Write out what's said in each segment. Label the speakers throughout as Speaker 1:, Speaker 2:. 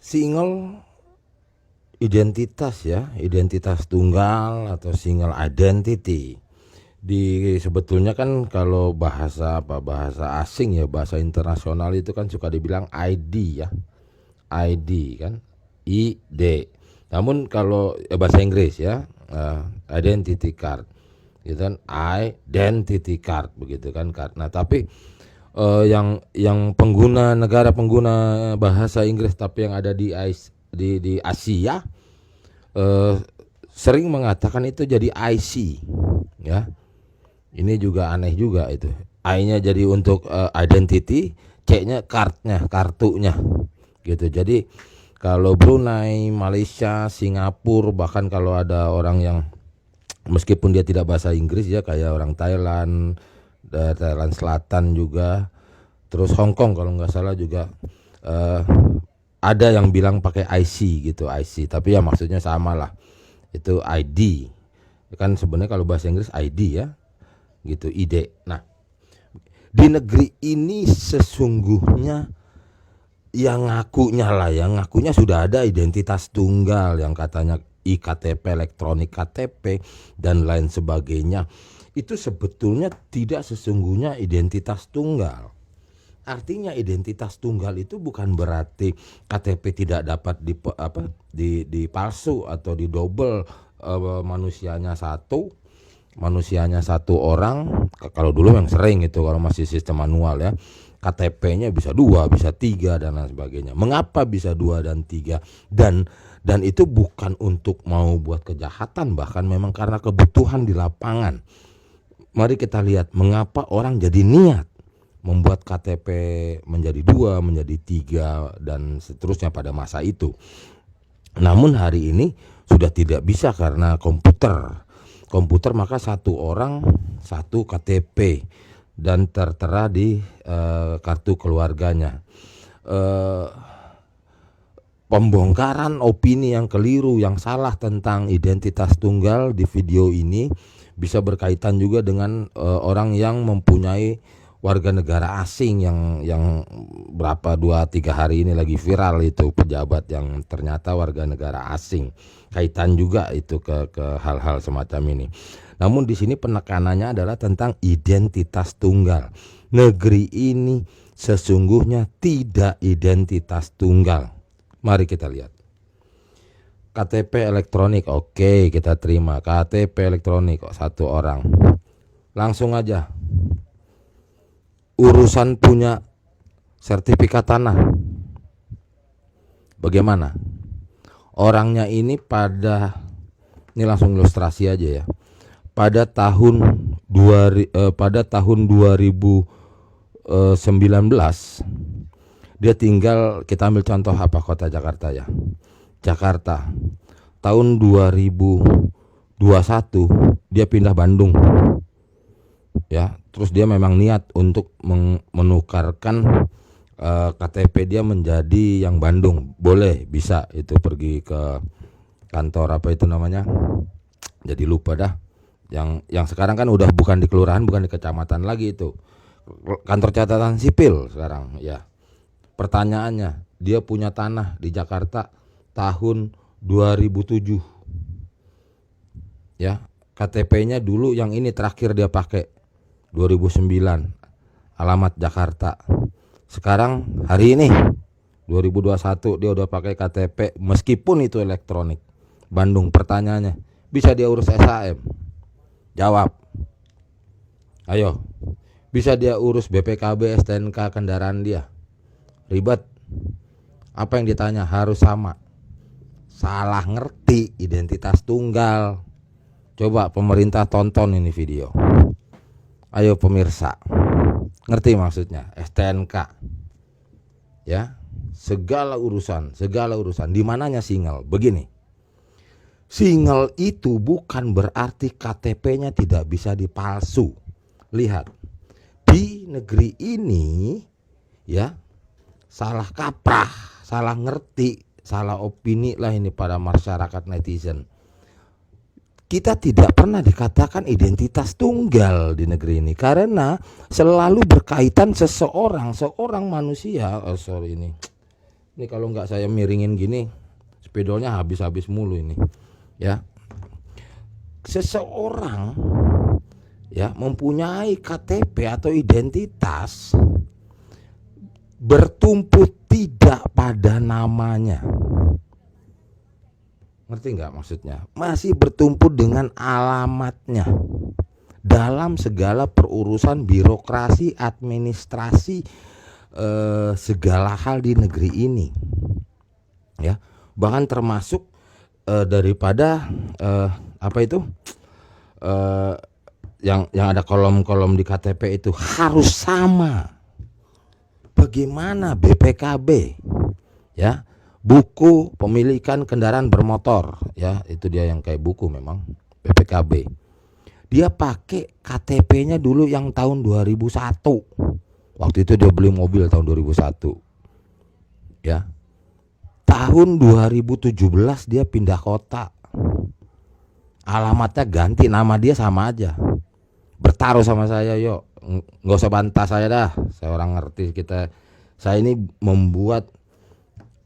Speaker 1: Single identitas ya, identitas tunggal atau single identity. Sebetulnya kan kalau bahasa asing ya, bahasa internasional itu kan suka dibilang ID ya. ID kan, ID. Namun kalau bahasa Inggris ya, identity card. Gitu kan, identity card begitu kan card. Nah, tapi yang negara pengguna bahasa Inggris tapi yang ada di Asia sering mengatakan itu jadi IC ya. Ini juga aneh juga itu. I-nya jadi untuk identity, C-nya kartunya gitu. Jadi kalau Brunei, Malaysia, Singapura, bahkan kalau ada orang yang meskipun dia tidak bahasa Inggris ya, kayak orang Thailand Selatan juga, terus Hong Kong kalau nggak salah juga ada yang bilang pakai IC gitu, IC, tapi ya maksudnya sama lah, itu ID kan sebenarnya kalau bahasa Inggris ID ya gitu, ID. Nah, di negeri ini sesungguhnya yang ngakunya sudah ada identitas tunggal yang katanya iktp, elektronik KTP dan lain sebagainya. Itu sebetulnya tidak sesungguhnya identitas tunggal. Artinya identitas tunggal itu bukan berarti KTP tidak dapat dipalsu atau didouble, manusianya satu orang. Kalau dulu yang sering itu kalau masih sistem manual ya, KTP-nya bisa 2, bisa 3 dan lain sebagainya. Mengapa bisa 2 dan 3? Dan itu bukan untuk mau buat kejahatan, bahkan memang karena kebutuhan di lapangan. Mari kita lihat mengapa orang jadi niat membuat KTP menjadi 2, menjadi 3 dan seterusnya pada masa itu. Namun hari ini sudah tidak bisa karena komputer, maka satu orang satu KTP dan tertera di kartu keluarganya. Pembongkaran opini yang keliru, yang salah tentang identitas tunggal di video ini bisa berkaitan juga dengan orang yang mempunyai warga negara asing yang berapa 2-3 hari ini lagi viral itu, pejabat yang ternyata warga negara asing. Kaitan juga itu ke hal-hal semacam ini. Namun di sini penekanannya adalah tentang identitas tunggal. Negeri ini sesungguhnya tidak identitas tunggal. Mari kita lihat. KTP elektronik, oke, kita terima. KTP elektronik kok satu orang. Langsung aja. Urusan punya sertifikat tanah, bagaimana? Orangnya ini ini langsung ilustrasi aja ya. Pada tahun 2019 dia tinggal, kita ambil contoh apa, kota Jakarta ya. Jakarta. Tahun 2021 dia pindah Bandung. Ya, terus dia memang niat untuk menukarkan KTP dia menjadi yang Bandung. Boleh, bisa itu pergi ke kantor apa itu namanya, jadi lupa dah, yang sekarang kan udah bukan di kelurahan, bukan di kecamatan lagi, itu kantor catatan sipil sekarang ya. Pertanyaannya, dia punya tanah di Jakarta tahun 2007 ya, KTP-nya dulu yang ini terakhir dia pakai 2009, alamat Jakarta. Sekarang hari ini 2021 dia udah pakai KTP meskipun itu elektronik, Bandung. Pertanyaannya, bisa dia urus SHM? Jawab. Ayo. Bisa dia urus BPKB, STNK kendaraan dia? Ribet. Apa yang ditanya harus sama. Salah ngerti identitas tunggal. Coba pemerintah tonton ini video. Ayo pemirsa, ngerti maksudnya STNK ya, segala urusan di mananya single. Begini, single itu bukan berarti KTP-nya tidak bisa dipalsu. Lihat, di negeri ini ya, salah kaprah, salah ngerti, salah opini lah ini pada masyarakat netizen. Kita tidak pernah dikatakan identitas tunggal di negeri ini karena selalu berkaitan seorang manusia. Ini Ini kalau nggak saya miringin gini, spidolnya habis-habis mulu ini. Ya, seseorang ya mempunyai KTP atau identitas bertumpu tidak pada namanya. Ngerti nggak maksudnya? Masih bertumpu dengan alamatnya dalam segala perurusan birokrasi, administrasi, segala hal di negeri ini. Ya, bahkan termasuk daripada apa itu? Yang ada kolom-kolom di KTP itu harus sama. Bagaimana BPKB, ya, buku pemilikan kendaraan bermotor, ya, itu dia yang kayak buku memang BPKB. Dia pakai KTP-nya dulu yang tahun 2001. Waktu itu dia beli mobil tahun 2001. Ya. Tahun 2017 dia pindah kota. Alamatnya ganti, nama dia sama aja. Bertaruh sama saya, yuk, nggak usah bantah saya dah, saya orang ngerti. Saya ini membuat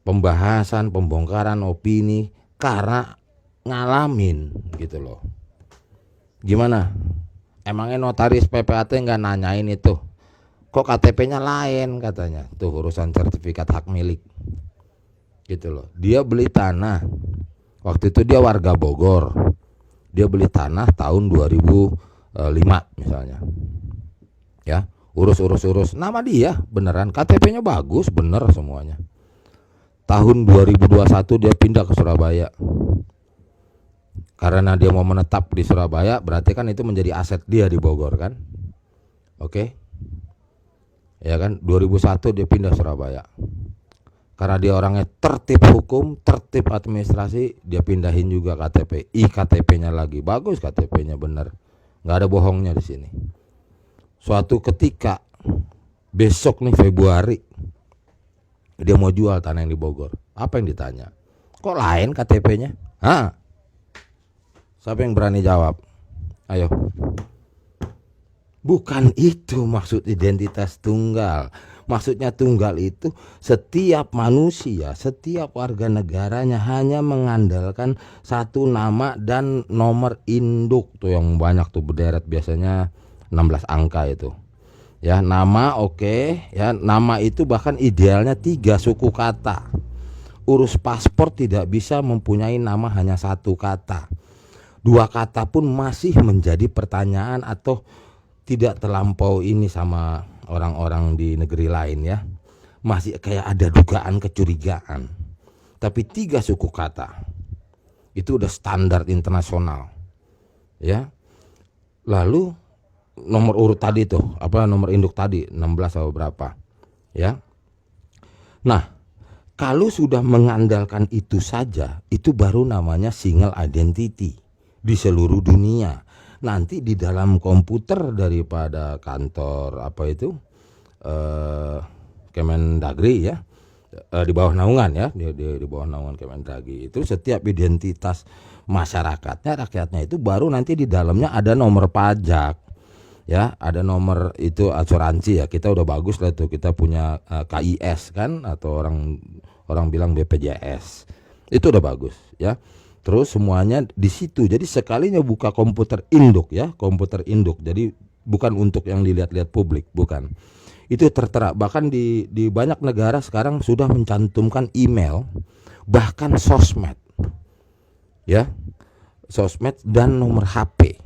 Speaker 1: pembahasan, pembongkaran opini karena ngalamin gitu loh. Gimana? Emangnya notaris PPAT nggak nanyain itu? Kok KTP-nya lain katanya? Tuh urusan sertifikat hak milik gitu loh. Dia beli tanah, waktu itu dia warga Bogor, dia beli tanah tahun 2005 misalnya, ya, urus nama dia beneran, KTP-nya bagus bener semuanya. Tahun 2021 dia pindah ke Surabaya karena dia mau menetap di Surabaya, berarti kan itu menjadi aset dia di Bogor kan, oke, ya kan. 2001 dia pindah Surabaya karena dia orangnya tertib hukum, tertib administrasi, dia pindahin juga KTP, IKTP-nya lagi bagus, KTP-nya bener, nggak ada bohongnya di sini. Suatu ketika besok nih Februari dia mau jual tanah yang di Bogor. Apa yang ditanya? Kok lain KTP-nya? Hah? Siapa yang berani jawab? Ayo. Bukan itu maksud identitas tunggal. Maksudnya tunggal itu setiap manusia, setiap warga negaranya hanya mengandalkan satu nama dan nomor induk. Tuh yang banyak tuh berderet, biasanya 16 angka itu. Ya, nama oke, ya, nama itu bahkan idealnya 3 suku kata. Urus paspor tidak bisa mempunyai nama hanya 1 kata. 2 kata pun masih menjadi pertanyaan atau tidak terlampau ini sama orang-orang di negeri lain ya. Masih kayak ada dugaan kecurigaan. Tapi 3 suku kata itu udah standar internasional. Ya. Lalu nomor urut tadi tuh, apa nomor induk tadi 16 atau berapa. Ya. Nah, kalau sudah mengandalkan itu saja, itu baru namanya single identity di seluruh dunia. Nanti di dalam komputer daripada kantor apa itu Kemendagri ya, di bawah naungan ya, di bawah naungan Kemendagri itu setiap identitas masyarakatnya, rakyatnya itu baru nanti di dalamnya ada nomor pajak ya, ada nomor itu asuransi ya, kita udah bagus lah tuh, kita punya KIS kan, atau orang bilang BPJS, itu udah bagus ya. Terus semuanya di situ. Jadi sekalinya buka komputer induk ya, komputer induk. Jadi bukan untuk yang dilihat-lihat publik, bukan. Itu tertera. Bahkan di banyak negara sekarang sudah mencantumkan email, bahkan sosmed. Ya. Sosmed dan nomor HP.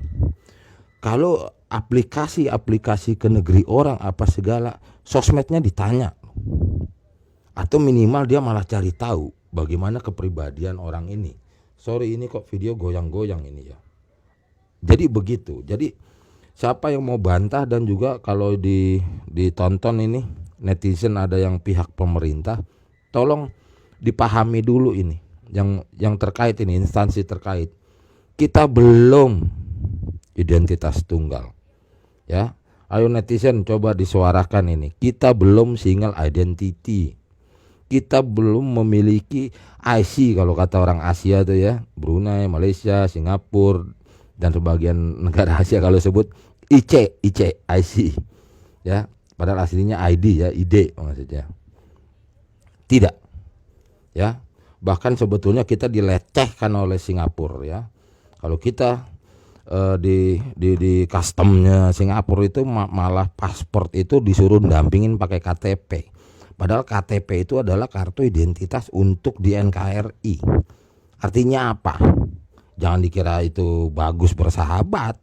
Speaker 1: Kalau aplikasi-aplikasi ke negeri orang apa segala, sosmednya ditanya. Atau minimal dia malah cari tahu bagaimana kepribadian orang ini. Sorry, ini kok video goyang-goyang ini ya. Jadi begitu. Jadi siapa yang mau bantah, dan juga kalau ditonton ini netizen ada yang pihak pemerintah, tolong dipahami dulu ini. Yang terkait ini, instansi terkait. Kita belum identitas tunggal. Ya. Ayo netizen coba disuarakan ini. Kita belum single identity. Kita belum memiliki IC kalau kata orang Asia tuh ya, Brunei, Malaysia, Singapura dan sebagian negara Asia kalau sebut IC ya, padahal aslinya ID ya, ID maksudnya. Tidak. ya. Bahkan sebetulnya kita dilecehkan oleh Singapura ya. Kalau kita di customnya Singapura itu malah paspor itu disuruh dampingin pakai KTP. Padahal KTP itu adalah kartu identitas untuk di NKRI. Artinya apa? Jangan dikira itu bagus bersahabat.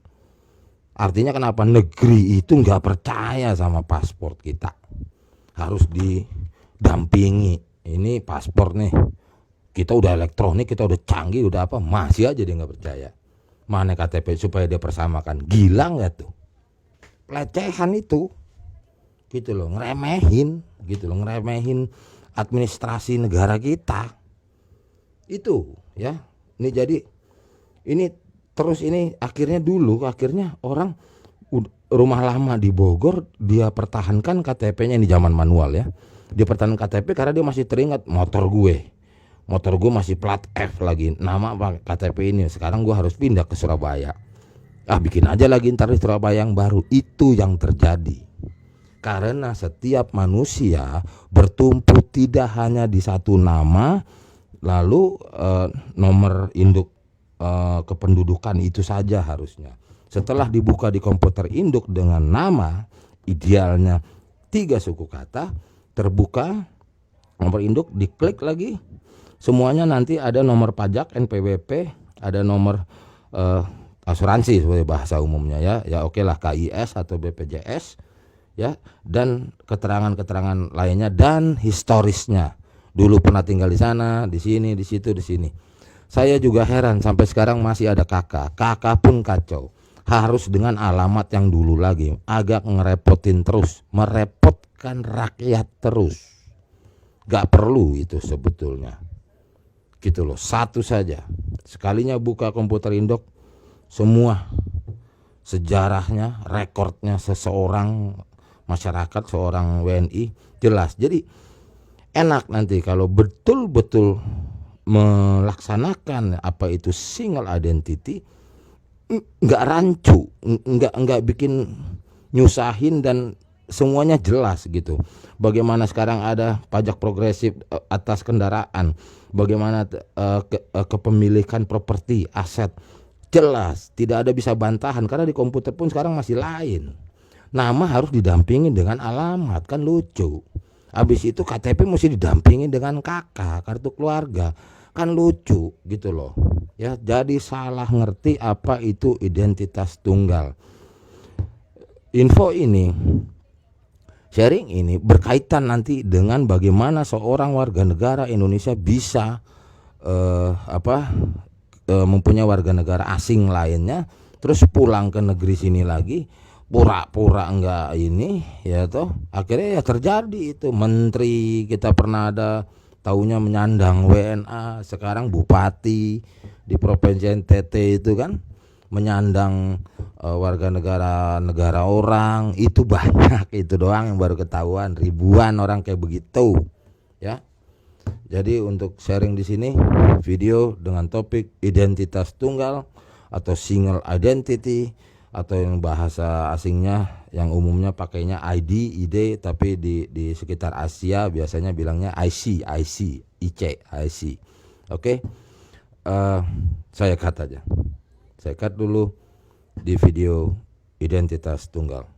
Speaker 1: Artinya kenapa negeri itu nggak percaya sama paspor kita. Harus didampingi. Ini paspor nih. Kita udah elektronik, kita udah canggih, udah apa, masih aja dia nggak percaya. Mana KTP supaya dia persamakan. Gila nggak tuh? Pelecehan itu, gitu loh, ngeremehin, gitu loh, ngeremehin administrasi negara kita. Itu, ya. Ini jadi, ini terus ini akhirnya orang rumah lama di Bogor dia pertahankan KTP-nya, ini zaman manual ya. Dia pertahankan KTP karena dia masih teringat motor gue masih plat F lagi, nama KTP ini. Sekarang gue harus pindah ke Surabaya. Bikin aja lagi ntar di Surabaya yang baru. Itu yang terjadi. Karena setiap manusia bertumpu tidak hanya di satu nama, lalu nomor induk kependudukan itu saja harusnya. Setelah dibuka di komputer induk dengan nama, idealnya 3 suku kata, terbuka nomor induk, diklik lagi. Semuanya nanti ada nomor pajak NPWP, ada nomor asuransi sebagai bahasa umumnya ya oke lah, KIS atau BPJS ya, dan keterangan-keterangan lainnya dan historisnya. Dulu pernah tinggal di sana, di sini, di situ, di sini. Saya juga heran sampai sekarang masih ada kakak pun kacau. Harus dengan alamat yang dulu lagi, agak ngerepotin terus, merepotkan rakyat terus. Gak perlu itu sebetulnya. Gitu loh, satu saja. Sekalinya buka komputer induk, semua sejarahnya, rekornya seseorang masyarakat, seorang WNI jelas. Jadi enak nanti kalau betul-betul melaksanakan apa itu single identity, nggak rancu, nggak bikin nyusahin, dan semuanya jelas gitu. Bagaimana sekarang ada pajak progresif atas kendaraan, bagaimana kepemilikan properti, aset, jelas, tidak ada bisa bantahan karena di komputer pun sekarang masih lain. Nama harus didampingi dengan alamat, kan lucu. Habis itu KTP mesti didampingi dengan kakak, kartu keluarga, kan lucu gitu loh. Ya, jadi salah ngerti apa itu identitas tunggal. Info ini, sharing ini berkaitan nanti dengan bagaimana seorang warga negara Indonesia bisa mempunyai warga negara asing lainnya, terus pulang ke negeri sini lagi pura-pura enggak ini ya toh, akhirnya ya terjadi itu. Menteri kita pernah ada taunya menyandang WNA, sekarang bupati di provinsi NTT itu kan menyandang warga negara orang. Itu banyak, itu doang yang baru ketahuan, ribuan orang kayak begitu ya. Jadi untuk sharing di sini video dengan topik identitas tunggal atau single identity, atau yang bahasa asingnya yang umumnya pakainya ID, tapi di sekitar Asia biasanya bilangnya IC. Oke. Saya cut aja. Saya cut dulu di video identitas tunggal.